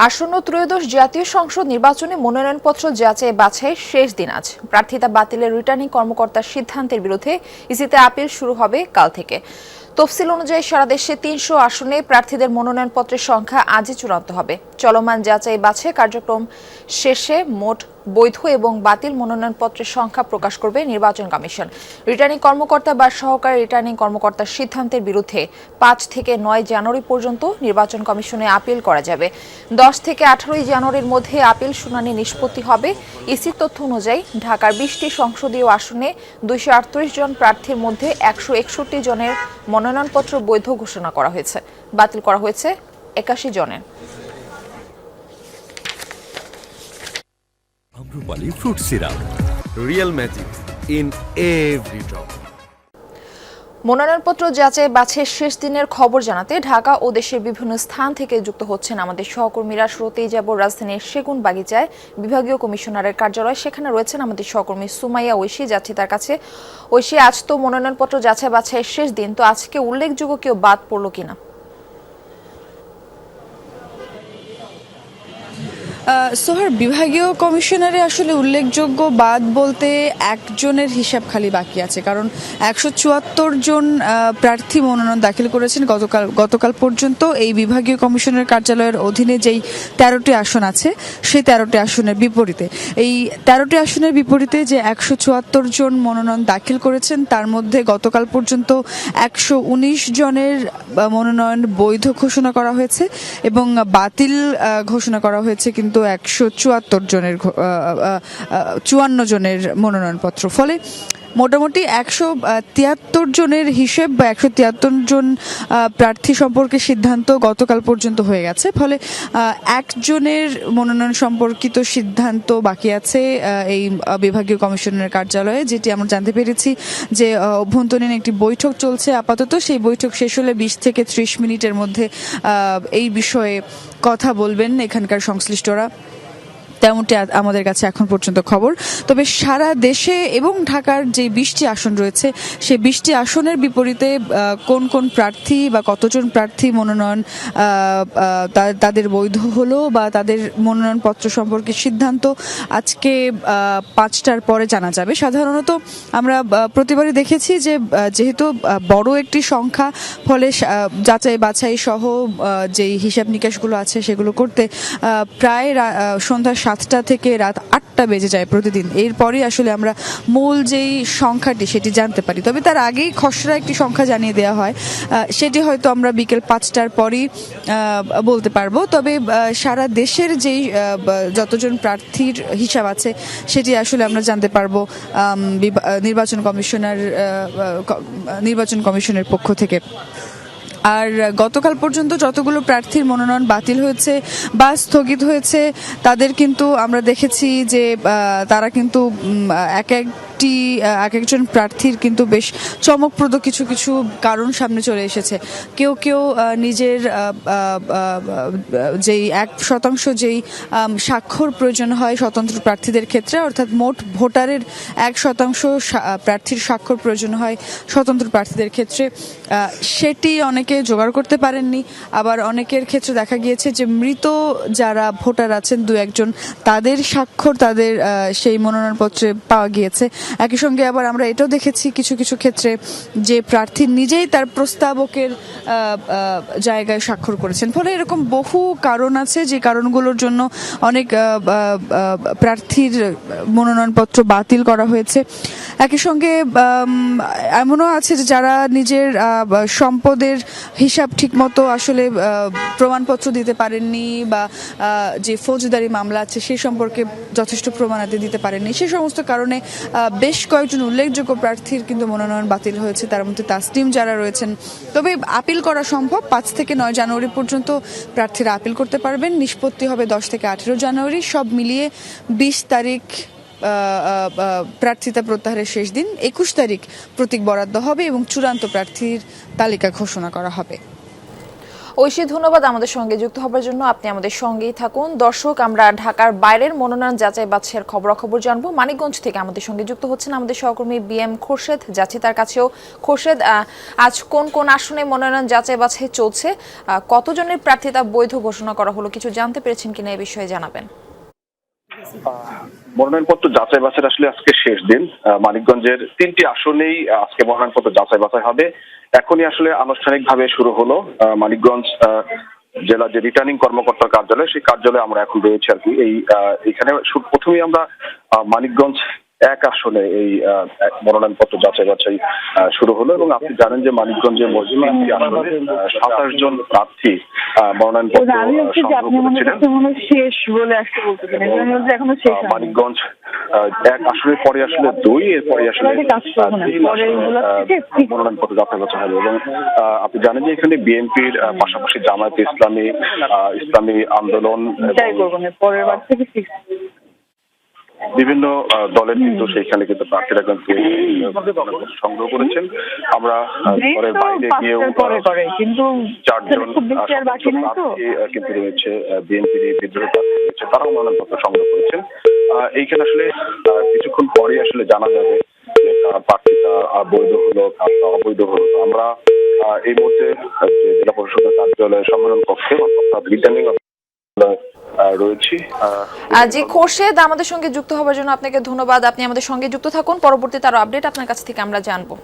আসন্ন ত্রয়োদশ জাতীয় সংসদ নির্বাচনে মনোনয়নপত্র যাচাই বাছাইয়ের শেষ দিন আজ। প্রার্থিতা বাতিলের রিটার্নিং কর্মকর্তার সিদ্ধান্তের বিরুদ্ধে ইসিতে আপিল শুরু হবে কাল থেকে। তফসিল অনুযায়ী সারা দেশে ৩০০ আসনে প্রার্থীদের মনোনয়নপত্রের সংখ্যা আজই চূড়ান্ত হবে। চলমান যাচাই বাছাই কার্যক্রম শেষে মোট বৈধ এবং বাতিল মনোনয়নপত্রের সংখ্যা প্রকাশ করবে নির্বাচন কমিশন। রিটার্নিং কর্মকর্তা বা সহকারী রিটার্নিং কর্মকর্তার সিদ্ধান্তের বিরুদ্ধে ৫ থেকে ৯ জানুয়ারি পর্যন্ত নির্বাচন কমিশনে আপিল করা যাবে। ১০ থেকে ১৮ জানুয়ারির মধ্যে আপিল শুনানি নিষ্পত্তি হবে। ইসির তথ্য অনুযায়ী ঢাকার ২০টি সংসদীয় আসনে ২৩৮ জন প্রার্থীর মধ্যে ১৬১ জনের মনোনয়নপত্র বৈধ ঘোষণা করা হয়েছে, বাতিল করা হয়েছে ৮১ জনের। Amrapali fruit syrup, real magic in every drop. মনোনয়নপত্র যাচাই বাছাইয়ের শেষ দিনের খবর জানাতে ঢাকা ও দেশের বিভিন্ন স্থান থেকে যুক্ত হচ্ছেন আমাদের সহকর্মীরা। শুরুতেই যাব রাজধানীর সেগুন বাগিচায় বিভাগীয় কমিশনারের কার্যালয়। সেখানে রয়েছেন আমাদের সহকর্মী সুমাইয়া ঐশী, যাচ্ছি তার কাছে। ঐশী, আজ তো মনোনয়নপত্র যাচাই বাছাইয়ের শেষ দিন, তো আজকে উল্লেখযোগ্য কেউ বাদ পড়লো কিনা? সোহার, বিভাগীয় কমিশনারে আসলে উল্লেখযোগ্য বাদ বলতে একজনের হিসাব খালি বাকি আছে, কারণ ১৭৪ জন প্রার্থী মনোনয়ন দাখিল করেছেন গতকাল পর্যন্ত। এই বিভাগীয় কমিশনের কার্যালয়ের অধীনে যেই ১৩টি আসন আছে সেই ১৩টি আসনের বিপরীতে যে ১৭৪ জন মনোনয়ন দাখিল করেছেন তার মধ্যে গতকাল পর্যন্ত ১১৯ জনের মনোনয়ন বৈধ ঘোষণা করা হয়েছে এবং বাতিল ঘোষণা করা হয়েছে কিন্তু ১৫৪ জনের মনোনয়নপত্র। ফলে মোটামুটি ১৭৩ জনের হিসেব বা ১৭৩ জন প্রার্থী সম্পর্কে সিদ্ধান্ত গতকাল পর্যন্ত হয়ে গেছে। ফলে একজনের মনোনয়ন সম্পর্কিত সিদ্ধান্ত বাকি আছে এই বিভাগীয় কমিশনের কার্যালয়ে, যেটি আমরা জানতে পেরেছি যে অভ্যন্তরীণ একটি বৈঠক চলছে আপাতত। সেই বৈঠক শেষ হলে ২০ থেকে ৩০ মিনিটের মধ্যে এই বিষয়ে কথা বলবেন এখানকার সংশ্লিষ্টরা, তেমনটি আমাদের কাছে এখন পর্যন্ত খবর। তবে সারা দেশে এবং ঢাকার যে ২০টি আসন রয়েছে সেই ২০টি আসনের বিপরীতে কোন কোন প্রার্থী বা কতজন প্রার্থী মনোনয়ন তাদের বৈধ হলো বা তাদের মনোনয়নপত্র সম্পর্কে সিদ্ধান্ত আজকে ৫টার পরে জানা যাবে। সাধারণত আমরা প্রতিবারই দেখেছি যে যেহেতু বড় একটি সংখ্যা, ফলে যাচাই বাছাই সহ যেই হিসাব নিকাশগুলো আছে সেগুলো করতে প্রায় সন্ধ্যা ৭টা থেকে রাত ৮টা বেজে যায় প্রতিদিন। এরপরই আসলে আমরা মূল যেই সংখ্যাটি সেটি জানতে পারি। তবে তার আগেই খসড়া একটি সংখ্যা জানিয়ে দেওয়া হয়, সেটি হয়তো আমরা বিকেল ৫টার পরই বলতে পারবো। তবে সারা দেশের যেই যতজন প্রার্থীর হিসাব আছে সেটি আসলে আমরা জানতে পারবো নির্বাচন কমিশনের পক্ষ থেকে। আর গতকাল পর্যন্ত যতগুলো প্রার্থীর মনোনয়ন বাতিল হয়েছে বা স্থগিত হয়েছে তাদের কিন্তু আমরা দেখেছি যে তারা কিন্তু এক একজন প্রার্থীর কিন্তু বেশ চমকপ্রদ কিছু কিছু কারণ সামনে চলে এসেছে। কেউ নিজের যেই ১% যেই স্বাক্ষর প্রয়োজন হয় স্বতন্ত্র প্রার্থীদের ক্ষেত্রে, অর্থাৎ মোট ভোটারের ১% প্রার্থীর স্বাক্ষর প্রয়োজন হয় স্বতন্ত্র প্রার্থীদের ক্ষেত্রে, সেটি অনেকে জোগাড় করতে পারেননি। আবার অনেকের ক্ষেত্রে দেখা গিয়েছে যে মৃত যারা ভোটার আছেন ২-১ জন, তাদের স্বাক্ষর তাদের সেই মনোনয়নপত্রে পাওয়া গিয়েছে। একই সঙ্গে আবার আমরা এটাও দেখেছি কিছু কিছু ক্ষেত্রে যে প্রার্থী নিজেই তার প্রস্তাবকের জায়গায় স্বাক্ষর করেছেন। ফলে এরকম বহু কারণ আছে যে কারণগুলোর জন্য অনেক প্রার্থীর মনোনয়নপত্র বাতিল করা হয়েছে। একই সঙ্গে এমনও আছে যে যারা নিজের সম্পদের হিসাব ঠিকমতো আসলে প্রমাণপত্র দিতে পারেননি বা যে ফৌজদারি মামলা আছে সেই সম্পর্কে যথেষ্ট প্রমাণাদি দিতে পারেননি। সেই সমস্ত কারণে বেশ কয়েকজন উল্লেখযোগ্য প্রার্থীর কিন্তু মনোনয়ন বাতিল হয়েছে, তার মধ্যে তাসনিম যারা রয়েছেন। তবে আপিল করা সম্ভব। ৫ থেকে ৯ জানুয়ারি পর্যন্ত প্রার্থীরা আপিল করতে পারবেন। নিষ্পত্তি হবে ১০ থেকে ১৮ জানুয়ারি। সব মিলিয়ে ২০ তারিখ প্রার্থিতা প্রত্যাহারের শেষ দিন। ২১ তারিখ প্রতীক বরাদ্দ হবে এবং চূড়ান্ত প্রার্থীর তালিকা ঘোষণা করা হবে। ঐশী, ধন্যবাদ আমাদের সঙ্গে যুক্ত হবার জন্য। আপনি আমাদের সঙ্গেই থাকুন। দর্শক, আমরা ঢাকার বাইরের মনোনয়ন যাচাই বাছাইয়ের খবরাখবর জানবো। মানিকগঞ্জ থেকে আমাদের সঙ্গে যুক্ত হচ্ছেন আমাদের সহকর্মী BM খোরশেদ। যাচ্ছি তার কাছেও। খোরশেদ, আজ কোন কোন আসনে মনোনয়ন যাচাই বাছাই চলছে, কতজনের প্রার্থিতা বৈধ ঘোষণা করা হলো, কিছু জানতে পেরেছেন কিনা এই বিষয়ে জানাবেন। মনোনয়নপত্র যাচাই বাছাই আসলে আজকে শেষ দিন। মানিকগঞ্জের 3টি আসনেই আজকে মনোনয়নপত্র যাচাই বাছাই হবে। এখনই আসলে আনুষ্ঠানিকভাবে শুরু হলো। মানিকগঞ্জ জেলা যে রিটার্নিং কর্মকর্তার কার্যালয়, সেই কার্যালয়ে আমরা এখন রয়েছি আর কি। এখানে প্রথমেই আমরা মানিকগঞ্জ 1 আসনে এই মনোনয়নপত্র যাচাই বাছাই শুরু হলো এবং আপনি জানেন যে মানিকগঞ্জের মোট 3টি আসনে 27 জন প্রার্থী মনোনয়নপত্র সংগ্রহ করেছিলেন। মানিকগঞ্জ 1 আসনের পরে আসলে 2, এরপরে আসলে মনোনয়নপত্র যাচাই বাছাই হবে এবং আপনি জানেন যে এখানে বিএনপির পাশাপাশি জামায়াতে ইসলামী, ইসলামী আন্দোলন, বিভিন্ন দলের কিন্তু সেইখানে কিন্তু প্রার্থীরা কিন্তু সংগ্রহ করেছেন। আমরা ঘরের বাইরে গিয়েও 4 জন প্রার্থী কিন্তু রয়েছে, বিএনপির বিদ্রোহী প্রার্থী রয়েছে, তারাও মনোনয়নপত্র সংগ্রহ করেছেন। এইখানে আসলে কিছুক্ষণ পরে আসলে জানা যাবে যে প্রার্থীটা বৈধ হলো, কারটা অবৈধ হলো। আমরা এই মুহূর্তে জেলা পরিষদের কার্যালয়ে সম্মেলন কক্ষে অর্থাৎ রিটার্নিং রয়েছি। জি খোরশেদ, আমাদের সঙ্গে যুক্ত হবার জন্য আপনাকে ধন্যবাদ। আপনি আমাদের সঙ্গে যুক্ত থাকুন, পরবর্তীতে আরো আপডেট আপনার কাছ থেকে আমরা জানবো।